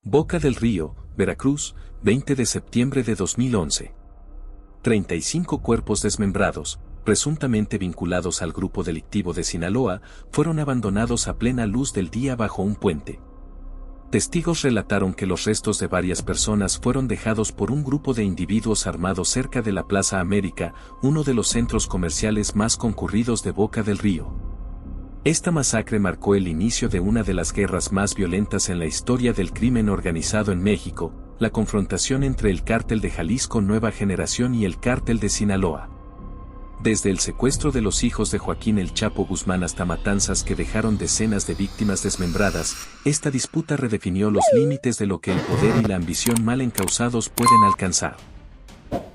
Boca del Río, Veracruz, 20 de septiembre de 2011. 35 cuerpos desmembrados, presuntamente vinculados al grupo delictivo de Sinaloa, fueron abandonados a plena luz del día bajo un puente. Testigos relataron que los restos de varias personas fueron dejados por un grupo de individuos armados cerca de la Plaza América, uno de los centros comerciales más concurridos de Boca del Río. Esta masacre marcó el inicio de una de las guerras más violentas en la historia del crimen organizado en México, la confrontación entre el Cártel de Jalisco Nueva Generación y el Cártel de Sinaloa. Desde el secuestro de los hijos de Joaquín El Chapo Guzmán hasta matanzas que dejaron decenas de víctimas desmembradas, esta disputa redefinió los límites de lo que el poder y la ambición mal encausados pueden alcanzar.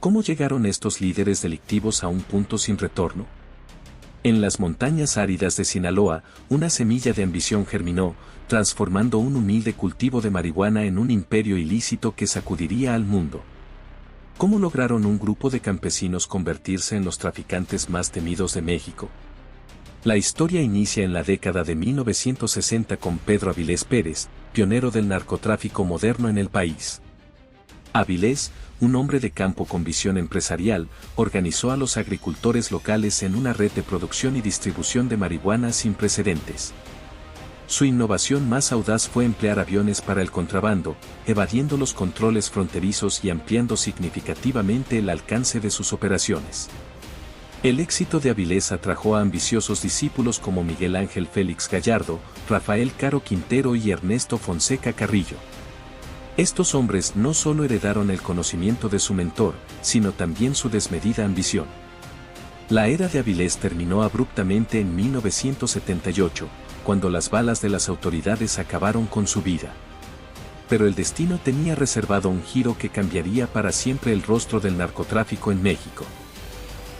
¿Cómo llegaron estos líderes delictivos a un punto sin retorno? En las montañas áridas de Sinaloa, una semilla de ambición germinó, transformando un humilde cultivo de marihuana en un imperio ilícito que sacudiría al mundo. ¿Cómo lograron un grupo de campesinos convertirse en los traficantes más temidos de México? La historia inicia en la década de 1960 con Pedro Avilés Pérez, pionero del narcotráfico moderno en el país. Avilés, un hombre de campo con visión empresarial, organizó a los agricultores locales en una red de producción y distribución de marihuana sin precedentes. Su innovación más audaz fue emplear aviones para el contrabando, evadiendo los controles fronterizos y ampliando significativamente el alcance de sus operaciones. El éxito de Avilés atrajo a ambiciosos discípulos como Miguel Ángel Félix Gallardo, Rafael Caro Quintero y Ernesto Fonseca Carrillo. Estos hombres no solo heredaron el conocimiento de su mentor, sino también su desmedida ambición. La era de Avilés terminó abruptamente en 1978, cuando las balas de las autoridades acabaron con su vida. Pero el destino tenía reservado un giro que cambiaría para siempre el rostro del narcotráfico en México.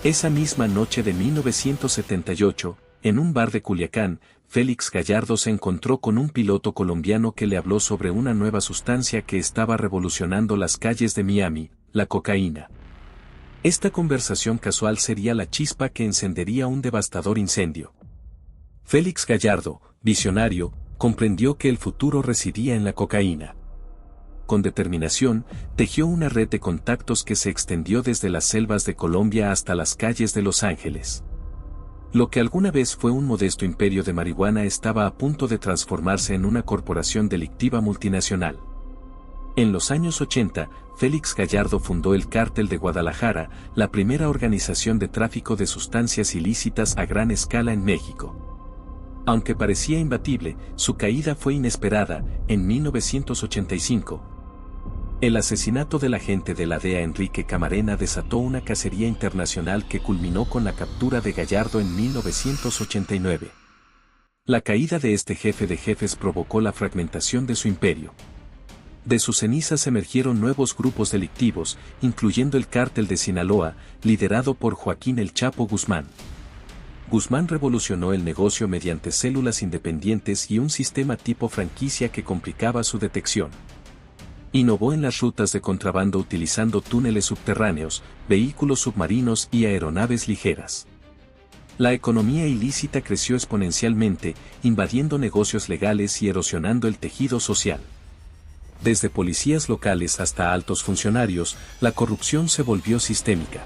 Esa misma noche de 1978, en un bar de Culiacán, Félix Gallardo se encontró con un piloto colombiano que le habló sobre una nueva sustancia que estaba revolucionando las calles de Miami, la cocaína. Esta conversación casual sería la chispa que encendería un devastador incendio. Félix Gallardo, visionario, comprendió que el futuro residía en la cocaína. Con determinación, tejió una red de contactos que se extendió desde las selvas de Colombia hasta las calles de Los Ángeles. Lo que alguna vez fue un modesto imperio de marihuana estaba a punto de transformarse en una corporación delictiva multinacional. En los años 80, Félix Gallardo fundó el Cártel de Guadalajara, la primera organización de tráfico de sustancias ilícitas a gran escala en México. Aunque parecía imbatible, su caída fue inesperada. En 1985. El asesinato del agente de la DEA Enrique Camarena desató una cacería internacional que culminó con la captura de Gallardo en 1989. La caída de este jefe de jefes provocó la fragmentación de su imperio. De sus cenizas emergieron nuevos grupos delictivos, incluyendo el Cártel de Sinaloa, liderado por Joaquín El Chapo Guzmán. Guzmán revolucionó el negocio mediante células independientes y un sistema tipo franquicia que complicaba su detección. Innovó en las rutas de contrabando utilizando túneles subterráneos, vehículos submarinos y aeronaves ligeras. La economía ilícita creció exponencialmente, invadiendo negocios legales y erosionando el tejido social. Desde policías locales hasta altos funcionarios, la corrupción se volvió sistémica.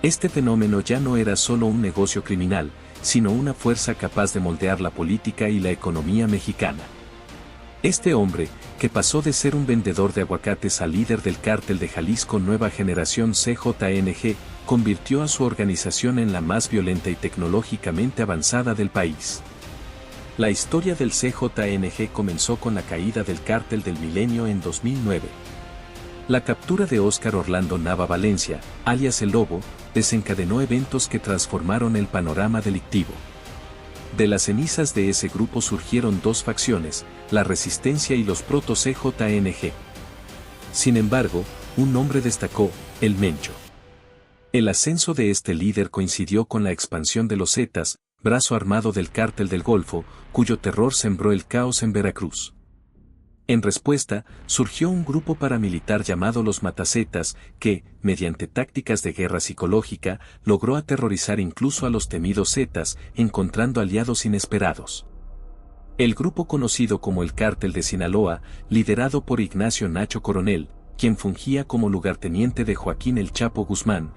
Este fenómeno ya no era solo un negocio criminal, sino una fuerza capaz de moldear la política y la economía mexicana. Este hombre, que pasó de ser un vendedor de aguacates al líder del Cártel de Jalisco Nueva Generación CJNG, convirtió a su organización en la más violenta y tecnológicamente avanzada del país. La historia del CJNG comenzó con la caída del Cártel del Milenio en 2009. La captura de Óscar Orlando Nava Valencia, alias El Lobo, desencadenó eventos que transformaron el panorama delictivo. De las cenizas de ese grupo surgieron dos facciones, la Resistencia y los Proto-CJNG. Sin embargo, un nombre destacó, el Mencho. El ascenso de este líder coincidió con la expansión de los Zetas, brazo armado del Cártel del Golfo, cuyo terror sembró el caos en Veracruz. En respuesta, surgió un grupo paramilitar llamado los Matazetas, que, mediante tácticas de guerra psicológica, logró aterrorizar incluso a los temidos Zetas, encontrando aliados inesperados. El grupo conocido como el Cártel de Sinaloa, liderado por Ignacio Nacho Coronel, quien fungía como lugarteniente de Joaquín El Chapo Guzmán,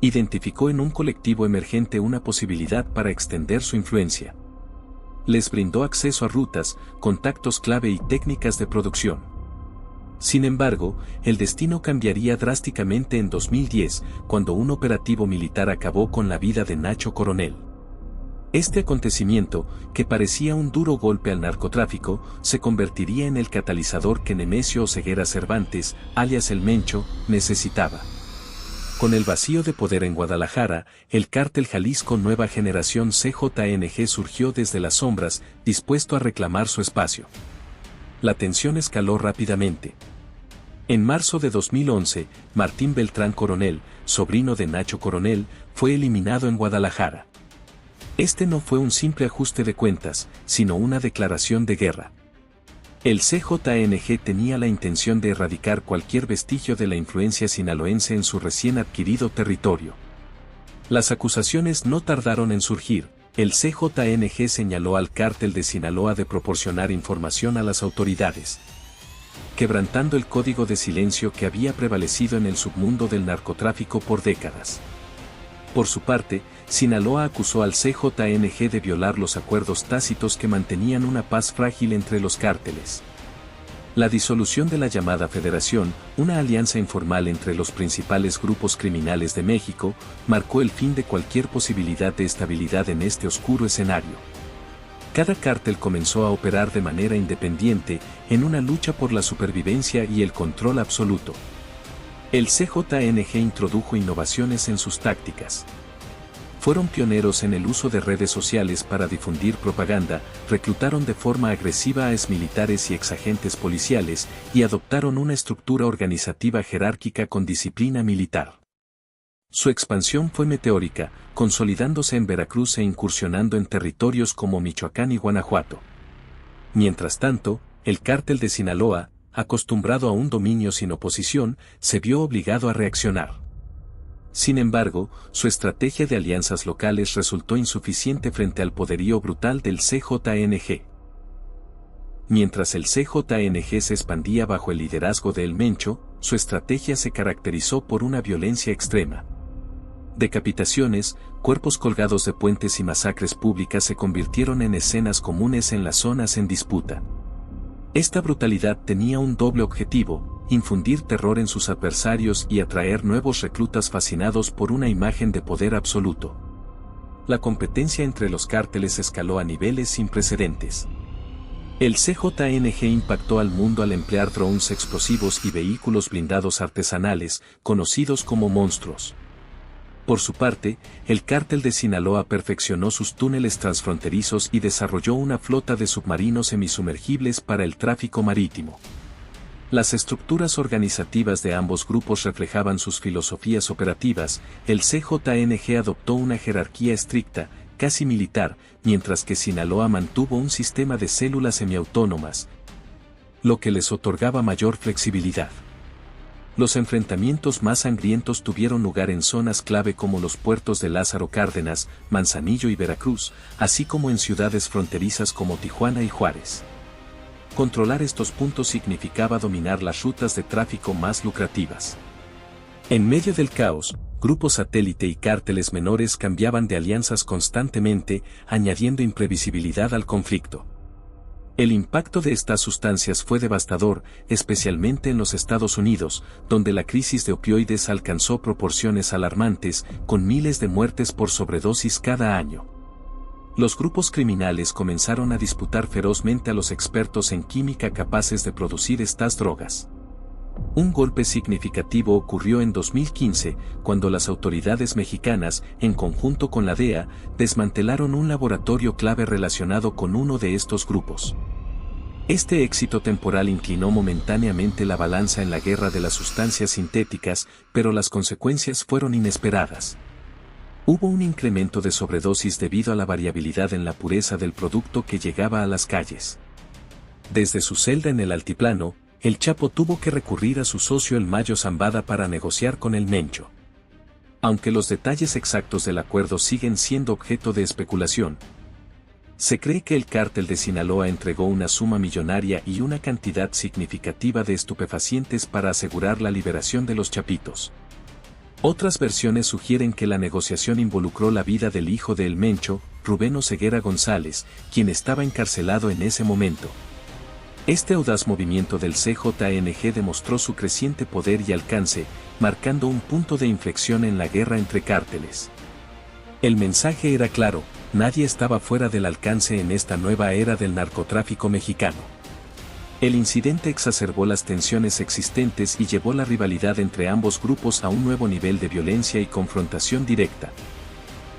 identificó en un colectivo emergente una posibilidad para extender su influencia. Les brindó acceso a rutas, contactos clave y técnicas de producción. Sin embargo, el destino cambiaría drásticamente en 2010, cuando un operativo militar acabó con la vida de Nacho Coronel. Este acontecimiento, que parecía un duro golpe al narcotráfico, se convertiría en el catalizador que Nemesio Oseguera Cervantes, alias El Mencho, necesitaba. Con el vacío de poder en Guadalajara, el Cártel Jalisco Nueva Generación CJNG surgió desde las sombras, dispuesto a reclamar su espacio. La tensión escaló rápidamente. En marzo de 2011, Martín Beltrán Coronel, sobrino de Nacho Coronel, fue eliminado en Guadalajara. Este no fue un simple ajuste de cuentas, sino una declaración de guerra. El CJNG tenía la intención de erradicar cualquier vestigio de la influencia sinaloense en su recién adquirido territorio. Las acusaciones no tardaron en surgir. El CJNG señaló al Cártel de Sinaloa de proporcionar información a las autoridades, quebrantando el código de silencio que había prevalecido en el submundo del narcotráfico por décadas. Por su parte, Sinaloa acusó al CJNG de violar los acuerdos tácitos que mantenían una paz frágil entre los cárteles. La disolución de la llamada Federación, una alianza informal entre los principales grupos criminales de México, marcó el fin de cualquier posibilidad de estabilidad en este oscuro escenario. Cada cártel comenzó a operar de manera independiente, en una lucha por la supervivencia y el control absoluto. El CJNG introdujo innovaciones en sus tácticas. Fueron pioneros en el uso de redes sociales para difundir propaganda, reclutaron de forma agresiva a exmilitares y exagentes policiales, y adoptaron una estructura organizativa jerárquica con disciplina militar. Su expansión fue meteórica, consolidándose en Veracruz e incursionando en territorios como Michoacán y Guanajuato. Mientras tanto, el Cártel de Sinaloa, acostumbrado a un dominio sin oposición, se vio obligado a reaccionar. Sin embargo, su estrategia de alianzas locales resultó insuficiente frente al poderío brutal del CJNG. Mientras el CJNG se expandía bajo el liderazgo de El Mencho, su estrategia se caracterizó por una violencia extrema. Decapitaciones, cuerpos colgados de puentes y masacres públicas se convirtieron en escenas comunes en las zonas en disputa. Esta brutalidad tenía un doble objetivo: infundir terror en sus adversarios y atraer nuevos reclutas fascinados por una imagen de poder absoluto. La competencia entre los cárteles escaló a niveles sin precedentes. El CJNG impactó al mundo al emplear drones explosivos y vehículos blindados artesanales, conocidos como monstruos. Por su parte, el Cártel de Sinaloa perfeccionó sus túneles transfronterizos y desarrolló una flota de submarinos semisumergibles para el tráfico marítimo. Las estructuras organizativas de ambos grupos reflejaban sus filosofías operativas. El CJNG adoptó una jerarquía estricta, casi militar, mientras que Sinaloa mantuvo un sistema de células semiautónomas, lo que les otorgaba mayor flexibilidad. Los enfrentamientos más sangrientos tuvieron lugar en zonas clave como los puertos de Lázaro Cárdenas, Manzanillo y Veracruz, así como en ciudades fronterizas como Tijuana y Juárez. Controlar estos puntos significaba dominar las rutas de tráfico más lucrativas. En medio del caos, grupos satélite y cárteles menores cambiaban de alianzas constantemente, añadiendo imprevisibilidad al conflicto. El impacto de estas sustancias fue devastador, especialmente en los Estados Unidos, donde la crisis de opioides alcanzó proporciones alarmantes, con miles de muertes por sobredosis cada año. Los grupos criminales comenzaron a disputar ferozmente a los expertos en química capaces de producir estas drogas. Un golpe significativo ocurrió en 2015, cuando las autoridades mexicanas, en conjunto con la DEA, desmantelaron un laboratorio clave relacionado con uno de estos grupos. Este éxito temporal inclinó momentáneamente la balanza en la guerra de las sustancias sintéticas, pero las consecuencias fueron inesperadas. Hubo un incremento de sobredosis debido a la variabilidad en la pureza del producto que llegaba a las calles. Desde su celda en el altiplano, el Chapo tuvo que recurrir a su socio el Mayo Zambada para negociar con el Mencho. Aunque los detalles exactos del acuerdo siguen siendo objeto de especulación, Se cree que el cártel de Sinaloa entregó una suma millonaria y una cantidad significativa de estupefacientes para asegurar la liberación de los chapitos. Otras versiones sugieren que la negociación involucró la vida del hijo de El Mencho, Rubén Oseguera González, quien estaba encarcelado en ese momento. Este audaz movimiento del CJNG demostró su creciente poder y alcance, marcando un punto de inflexión en la guerra entre cárteles. El mensaje era claro: nadie estaba fuera del alcance en esta nueva era del narcotráfico mexicano. El incidente exacerbó las tensiones existentes y llevó la rivalidad entre ambos grupos a un nuevo nivel de violencia y confrontación directa.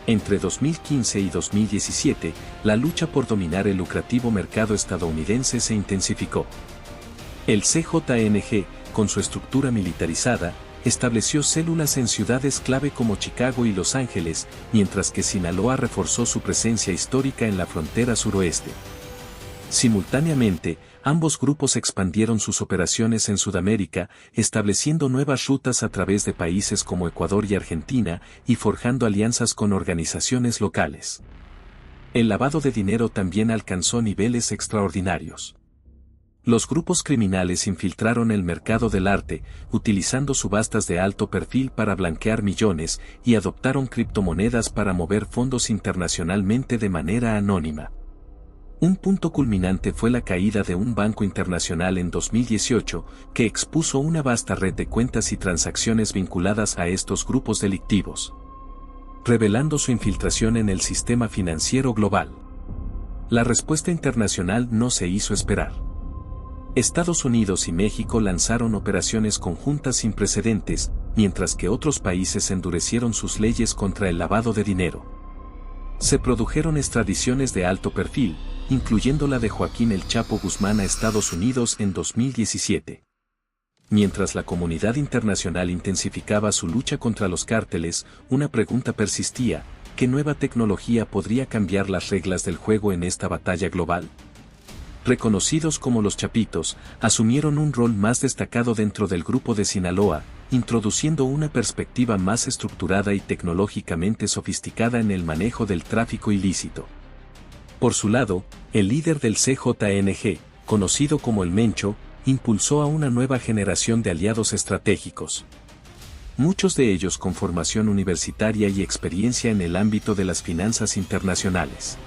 Entre 2015 y 2017, la lucha por dominar el lucrativo mercado estadounidense se intensificó. El CJNG, con su estructura militarizada, estableció células en ciudades clave como Chicago y Los Ángeles, mientras que Sinaloa reforzó su presencia histórica en la frontera suroeste. Simultáneamente, ambos grupos expandieron sus operaciones en Sudamérica, estableciendo nuevas rutas a través de países como Ecuador y Argentina, y forjando alianzas con organizaciones locales. El lavado de dinero también alcanzó niveles extraordinarios. Los grupos criminales infiltraron el mercado del arte, utilizando subastas de alto perfil para blanquear millones, y adoptaron criptomonedas para mover fondos internacionalmente de manera anónima. Un punto culminante fue la caída de un banco internacional en 2018, que expuso una vasta red de cuentas y transacciones vinculadas a estos grupos delictivos, revelando su infiltración en el sistema financiero global. La respuesta internacional no se hizo esperar. Estados Unidos y México lanzaron operaciones conjuntas sin precedentes, mientras que otros países endurecieron sus leyes contra el lavado de dinero. Se produjeron extradiciones de alto perfil, incluyendo la de Joaquín El Chapo Guzmán a Estados Unidos en 2017. Mientras la comunidad internacional intensificaba su lucha contra los cárteles, una pregunta persistía: ¿qué nueva tecnología podría cambiar las reglas del juego en esta batalla global? Reconocidos como los Chapitos, asumieron un rol más destacado dentro del grupo de Sinaloa, introduciendo una perspectiva más estructurada y tecnológicamente sofisticada en el manejo del tráfico ilícito. Por su lado, el líder del CJNG, conocido como El Mencho, impulsó a una nueva generación de aliados estratégicos. Muchos de ellos con formación universitaria y experiencia en el ámbito de las finanzas internacionales.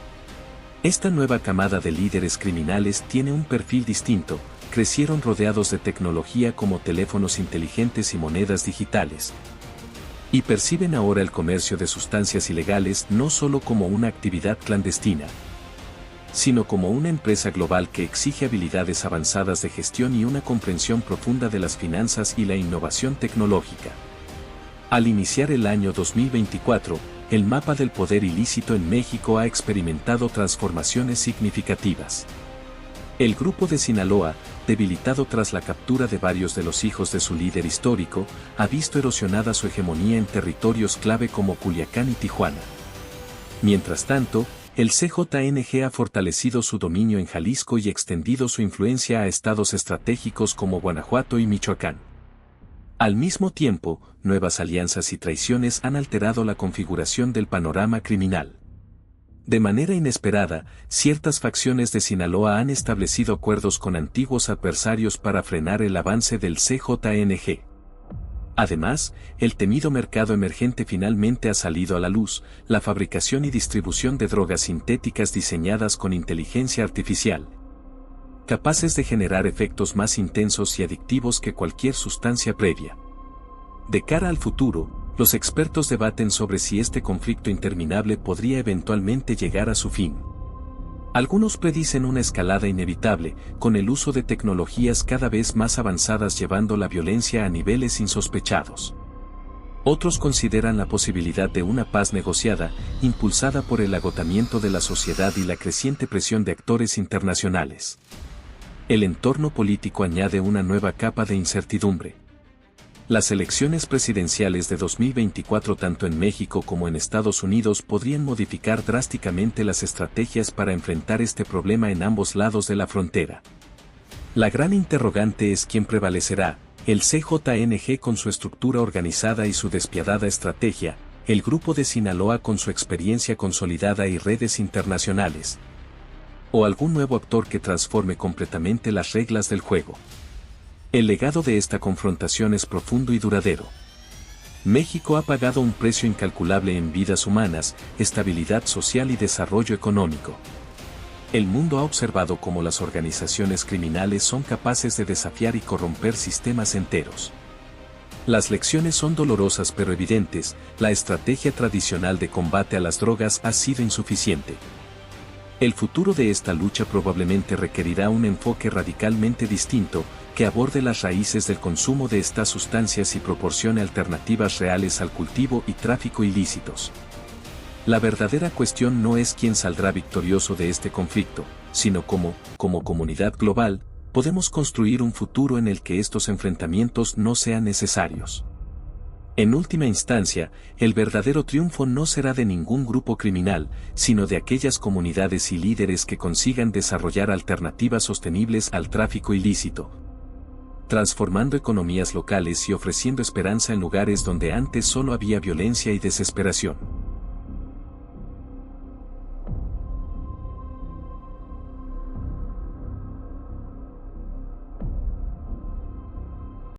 Esta nueva camada de líderes criminales tiene un perfil distinto: crecieron rodeados de tecnología como teléfonos inteligentes y monedas digitales. Y perciben ahora el comercio de sustancias ilegales no solo como una actividad clandestina, sino como una empresa global que exige habilidades avanzadas de gestión y una comprensión profunda de las finanzas y la innovación tecnológica. Al iniciar el año 2024, el mapa del poder ilícito en México ha experimentado transformaciones significativas. El grupo de Sinaloa, debilitado tras la captura de varios de los hijos de su líder histórico, ha visto erosionada su hegemonía en territorios clave como Culiacán y Tijuana. Mientras tanto, el CJNG ha fortalecido su dominio en Jalisco y extendido su influencia a estados estratégicos como Guanajuato y Michoacán. Al mismo tiempo, nuevas alianzas y traiciones han alterado la configuración del panorama criminal. De manera inesperada, ciertas facciones de Sinaloa han establecido acuerdos con antiguos adversarios para frenar el avance del CJNG. Además, el temido mercado emergente finalmente ha salido a la luz: la fabricación y distribución de drogas sintéticas diseñadas con inteligencia artificial, capaces de generar efectos más intensos y adictivos que cualquier sustancia previa. De cara al futuro, los expertos debaten sobre si este conflicto interminable podría eventualmente llegar a su fin. Algunos predicen una escalada inevitable, con el uso de tecnologías cada vez más avanzadas llevando la violencia a niveles insospechados. Otros consideran la posibilidad de una paz negociada, impulsada por el agotamiento de la sociedad y la creciente presión de actores internacionales. El entorno político añade una nueva capa de incertidumbre. Las elecciones presidenciales de 2024 tanto en México como en Estados Unidos podrían modificar drásticamente las estrategias para enfrentar este problema en ambos lados de la frontera. La gran interrogante es quién prevalecerá: el CJNG con su estructura organizada y su despiadada estrategia, el grupo de Sinaloa con su experiencia consolidada y redes internacionales, o algún nuevo actor que transforme completamente las reglas del juego. El legado de esta confrontación es profundo y duradero. México ha pagado un precio incalculable en vidas humanas, estabilidad social y desarrollo económico. El mundo ha observado cómo las organizaciones criminales son capaces de desafiar y corromper sistemas enteros. Las lecciones son dolorosas pero evidentes, la estrategia tradicional de combate a las drogas ha sido insuficiente. El futuro de esta lucha probablemente requerirá un enfoque radicalmente distinto, que aborde las raíces del consumo de estas sustancias y proporcione alternativas reales al cultivo y tráfico ilícitos. La verdadera cuestión no es quién saldrá victorioso de este conflicto, sino cómo, como comunidad global, podemos construir un futuro en el que estos enfrentamientos no sean necesarios. En última instancia, el verdadero triunfo no será de ningún grupo criminal, sino de aquellas comunidades y líderes que consigan desarrollar alternativas sostenibles al tráfico ilícito, transformando economías locales y ofreciendo esperanza en lugares donde antes solo había violencia y desesperación.